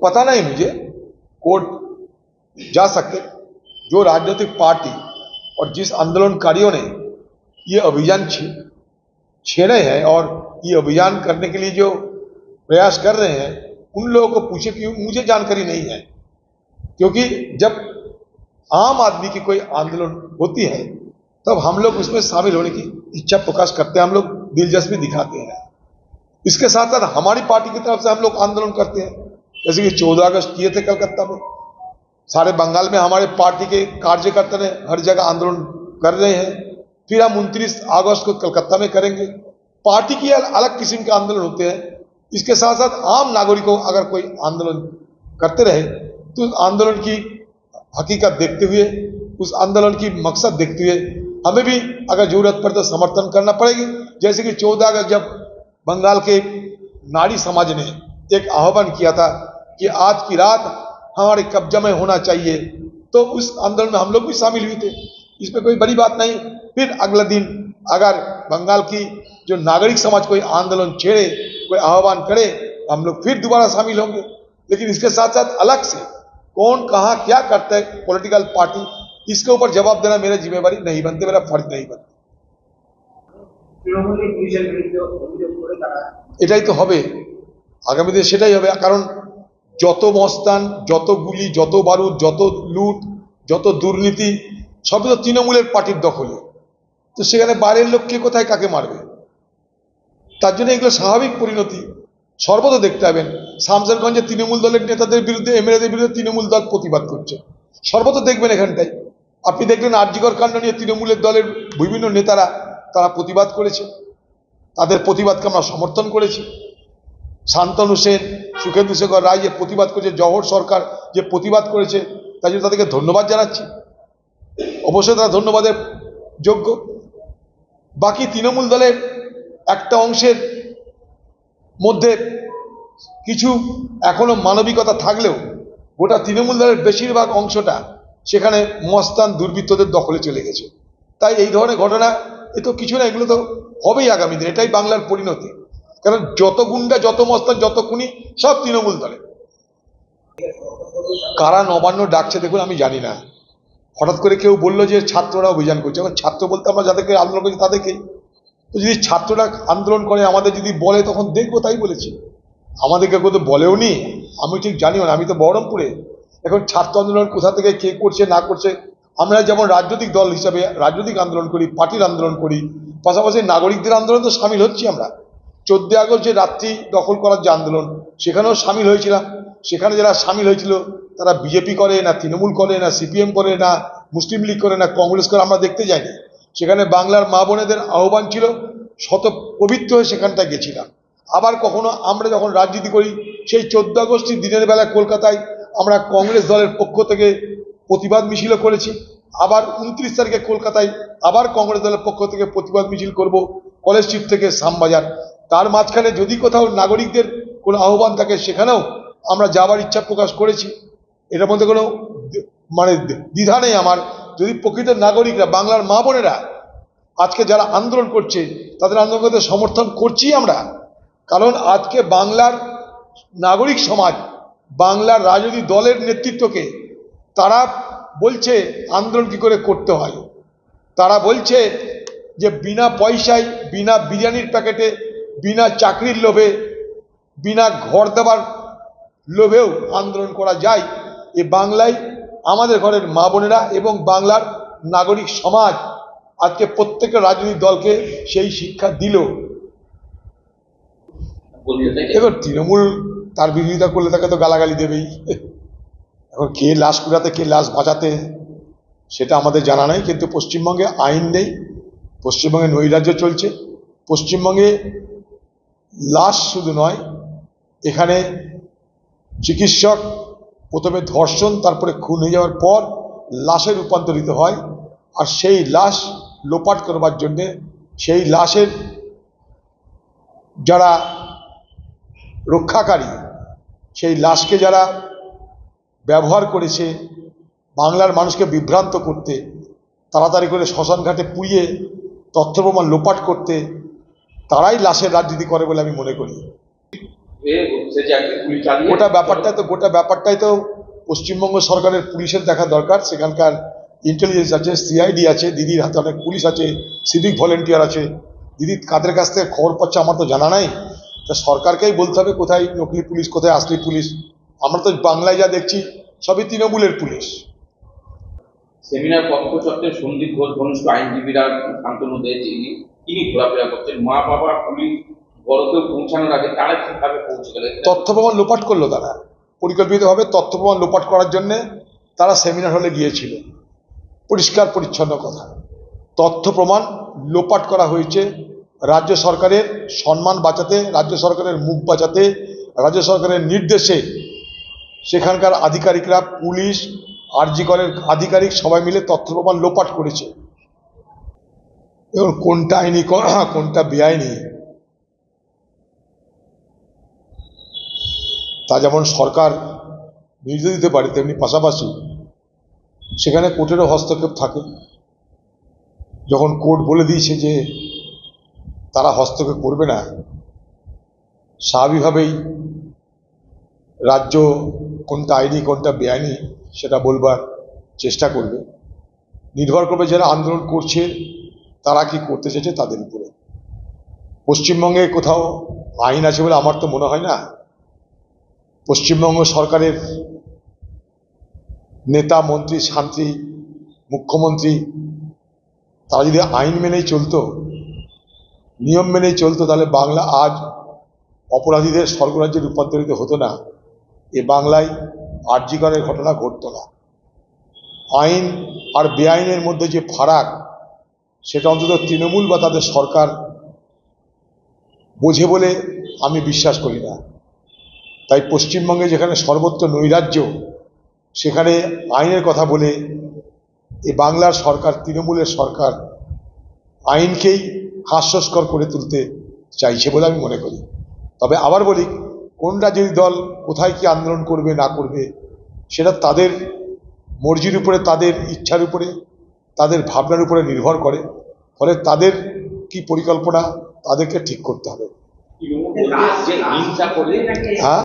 पता नहीं मुझे, कोर्ट जा सकते। जो राजनीतिक पार्टी और जिस आंदोलनकारियों ने ये अभियान छेड़े हैं और ये अभियान करने के लिए जो प्रयास कर रहे हैं, उन लोगों को पूछे, क्यों मुझे जानकारी नहीं है। क्योंकि जब आम आदमी की कोई आंदोलन होती है तब हम लोग उसमें शामिल होने की इच्छा प्रकाश करते हैं, हम लोग दिलचस्पी दिखाते हैं। इसके साथ साथ हमारी पार्टी की तरफ से हम लोग आंदोलन करते हैं, जैसे कि 14 अगस्त किए थे कलकत्ता में। सारे बंगाल में हमारे पार्टी के कार्यकर्ता ने हर जगह आंदोलन कर रहे हैं। फिर हम 29 अगस्त को कलकत्ता में करेंगे। पार्टी की अलग किस्म के आंदोलन होते हैं। इसके साथ साथ आम नागरिकों अगर कोई आंदोलन करते रहे तो उस आंदोलन की हकीकत देखते हुए, उस आंदोलन की मकसद देखते हुए हमें भी अगर जरूरत पड़े तो समर्थन करना पड़ेगी। जैसे कि 14 अगस्त जब बंगाल के नारी समाज ने एक आह्वान किया था कि आज की रात हमारे कब्जा में होना चाहिए, तो उस आंदोलन में हम लोग भी शामिल हुए थे। इसमें कोई बड़ी बात नहीं। फिर अगले दिन अगर बंगाल की जो नागरिक समाज कोई आंदोलन छेड़े, कोई आह्वान करे, हम लोग फिर दोबारा शामिल होंगे। लेकिन इसके साथ साथ अलग से कौन कहाँ क्या करता है पॉलिटिकल पार्टी, इसके ऊपर जवाब देना मेरी जिम्मेवारी नहीं बनती, मेरा फर्ज नहीं बनता। এটাই তো হবে আগামী দিনে, সেটাই হবে। কারণ যত মস্তান, যত গুলি, যত বারুদ, যত লুট, যত দুর্নীতি সবই তো তৃণমূলের পার্টির দখলে। তো সেখানে বাইরের লোক কে কোথায় কাকে মারবে? তার জন্য এগুলো স্বাভাবিক পরিণতি সর্বদা দেখতে পাবেন। শামসেরগঞ্জে তৃণমূল দলের নেতাদের বিরুদ্ধে, এমএলএদের বিরুদ্ধে তৃণমূল দল প্রতিবাদ করছে, সর্বদা দেখবেন এখানটায়। আপনি দেখলেন আরজিকর কাণ্ড নিয়ে তৃণমূলের দলের বিভিন্ন নেতারা তারা প্রতিবাদ করেছে, তাদের প্রতিবাদকে আমরা সমর্থন করেছি। শান্তনু সেন, সুখেন্দু শেখর রায় যে প্রতিবাদ করেছে, জওহর সরকার যে প্রতিবাদ করেছে, তাই জন্য তাদেরকে ধন্যবাদ জানাচ্ছি। অবশ্যই তারা ধন্যবাদের যোগ্য। বাকি তৃণমূল দলের একটা অংশের মধ্যে কিছু এখনো মানবিকতা থাকলেও গোটা তৃণমূল দলের বেশিরভাগ অংশটা সেখানে মস্তান দুর্বৃত্তদের দখলে চলে গেছে। তাই এই ধরনের ঘটনা এ তো কিছু না, এগুলো তো হবেই আগামী দিন। এটাই বাংলার পরিণতি। কারণ যত গুন্ডা, যত মস্তান, যত খুনি সব তৃণমূল দলে। কারা নবান্ন ডাকছে দেখুন, আমি জানি না। হঠাৎ করে কেউ বললো যে ছাত্ররা অভিযান করছে। এখন ছাত্র বলতে আমরা যাদেরকে আন্দোলন করছি তাদেরকেই। তো যদি ছাত্ররা আন্দোলন করে, আমাদের যদি বলে, তখন দেখবো, তাই বলেছি। আমাদেরকে কেউ তো বলেও নি, আমি ঠিক জানিও না, আমি তো বহরমপুরে। এখন ছাত্র আন্দোলন কোথা থেকে কে করছে না করছে, আমরা যেমন রাজনৈতিক দল হিসাবে রাজনৈতিক আন্দোলন করি, পার্টির আন্দোলন করি, পাশাপাশি নাগরিকদের আন্দোলন তো সামিল হচ্ছি আমরা। 14 আগস্ট যে রাত্রি দখল করার যে আন্দোলন, সেখানেও সামিল হয়েছিলাম। সেখানে যারা সামিল হয়েছিল তারা বিজেপি করে না, তৃণমূল করে না, সিপিএম করে না, মুসলিম লীগ করে না, কংগ্রেস করে, আমরা দেখতে যাইনি। সেখানে বাংলার মা বোনেদের আহ্বান ছিল, শত পবিত্র হয়ে সেখানটায় গেছিলাম। আবার কখনো আমরা যখন রাজনীতি করি, সেই 14 আগস্টের দিনের বেলা কলকাতায় আমরা কংগ্রেস দলের পক্ষ থেকে প্রতিবাদ মিছিলও করেছি। আবার 29 তারিখে কলকাতায় আবার কংগ্রেস দলের পক্ষ থেকে প্রতিবাদ মিছিল করব, কলেজ স্ট্রিট থেকে শ্যামবাজার। তার মাঝখানে যদি কোথাও নাগরিকদের কোনো আহ্বান থাকে, সেখানেও আমরা যাবার ইচ্ছা প্রকাশ করেছি। এটার মধ্যে কোনো দ্বিধা নেই আমার। যদি প্রকৃত নাগরিকরা, বাংলার মা বোনেরা আজকে যারা আন্দোলন করছে, তাদের আন্দোলন করতে সমর্থন করছি আমরা। কারণ আজকে বাংলার নাগরিক সমাজ, বাংলার রাজনৈতিক দলের নেতৃত্বকে তারা বলছে আন্দোলন কি করে করতে হয়। তারা বলছে যে বিনা পয়সায়, বিনা বিরিয়ানির প্যাকেটে, বিনা চাকরির লোভে, বিনা ঘর দেবার লোভেও আন্দোলন করা যায়। এ বাংলায় আমাদের ঘরের মা বোনেরা এবং বাংলার নাগরিক সমাজ আজকে প্রত্যেকটা রাজনৈতিক দলকে সেই শিক্ষা দিল। এখন তৃণমূল তার বিরোধিতা করলে তাকে তো গালাগালি দেবেই। এখন কে লাশ কুড়াতে, কে লাশ বাঁচাতে, সেটা আমাদের জানা নেই। কিন্তু পশ্চিমবঙ্গে আইন নেই, পশ্চিমবঙ্গে নৈরাজ্য চলছে। পশ্চিমবঙ্গে লাশ শুধু নয়, এখানে চিকিৎসক প্রথমে ধর্ষণ, তারপরে খুন হয়ে যাওয়ার পর লাশে রূপান্তরিত হয়। আর সেই লাশ লোপাট করবার জন্যে, সেই লাশের যারা রক্ষাকারী, সেই লাশকে যারা ব্যবহার করেছে বাংলার মানুষকে বিভ্রান্ত করতে, তাড়াতাড়ি করে শ্মশান ঘাটে পুড়িয়ে তথ্য প্রমাণ লোপাট করতে, তারাই লাশের রাজনীতি করে বলে আমি মনে করি। গোটা ব্যাপারটাই তো পশ্চিমবঙ্গ সরকারের পুলিশের দেখা দরকার। সেখানকার ইন্টেলিজেন্স আছে, সিআইডি আছে, দিদির হাতে অনেক পুলিশ আছে, সিভিক ভলেন্টিয়ার আছে। দিদি কাদের কাছ থেকে খবর পাচ্ছে আমার তো জানা নাই। তা সরকারকেই বলতে হবে কোথায় নকলি পুলিশ, কোথায় আসলি পুলিশ। আমরা তো বাংলায় যা দেখছি সবই তৃণমূলের পুলিশ। সেমিনার পক্ষচক্রে সন্দীপ ঘোষ ঘনিষ্ঠ আইনজীবীরা শান্তনু দে তিনি ঘোরাফেরা করছেন, মা বাবা পুলিশ বড়কেও পৌঁছানোর আগে তারা কিভাবে পৌঁছে গেল? তথ্য প্রমাণ লোপাট করলো তারা, পরিকল্পিতভাবে তথ্য প্রমাণ লোপাট করার জন্য তারা সেমিনার হলে গিয়েছিল। পরিষ্কার পরিচ্ছন্ন কথা, তথ্য প্রমাণ লোপাট করা হয়েছে রাজ্য সরকারের সম্মান বাঁচাতে, রাজ্য সরকারের মুখ বাঁচাতে, রাজ্য সরকারের নির্দেশে সেখানকার আধিকারিকরা, পুলিশ, আরজি করের আধিকারিক সবাই মিলে তথ্য প্রমাণ লোপাট করেছে। এবং কোনটা আইনি কোনটা বেআইনি তা যেমন সরকার নির্দেশ দিতে পারে, তেমনি পাশাপাশি সেখানে কোর্টেরও হস্তক্ষেপ থাকে। যখন কোর্ট বলে দিয়েছে যে তারা হস্তক্ষেপ করবে না, স্বাভাবিকভাবেই রাজ্য কোনটা আইনি কোনটা বেআইনি সেটা বলবার চেষ্টা করবে। নির্ভর করবে যারা আন্দোলন করছে তারা কি করতে চাইছে তাদের উপরে। পশ্চিমবঙ্গে কোথাও আইন আছে বলে আমার তো মনে হয় না। পশ্চিমবঙ্গ সরকারের নেতা, মন্ত্রী, শান্তি, মুখ্যমন্ত্রী তারা যদি আইন মেনেই চলতো, নিয়ম মেনেই চলতো, তাহলে বাংলা আজ অপরাধীদের স্বর্গরাজ্যে রূপান্তরিত হতো না। এ বাংলায় আরজি করের ঘটনা ঘটতো না। আইন আর বেআইনের মধ্যে যে ফারাক, সেটা অন্তত তৃণমূল বা তাদের সরকার বোঝে বলে আমি বিশ্বাস করি না। তাই পশ্চিমবঙ্গে যেখানে সর্বত্র নৈরাজ্য, সেখানে আইনের কথা বলে এ বাংলার সরকার, তৃণমূলের সরকার আইনকেই হাস্যস্কর করে তুলতে চাইছে বলে আমি মনে করি। তবে আবার বলি, কোন রাজনৈতিক দল কোথায় কি আন্দোলন করবে না করবে সেটা তাদের মর্জির উপরে, তাদের ইচ্ছার উপরে, তাদের ভাবনার উপরে নির্ভর করে। ফলে তাদের কি পরিকল্পনা তাদেরকে ঠিক করতে হবে। হ্যাঁ,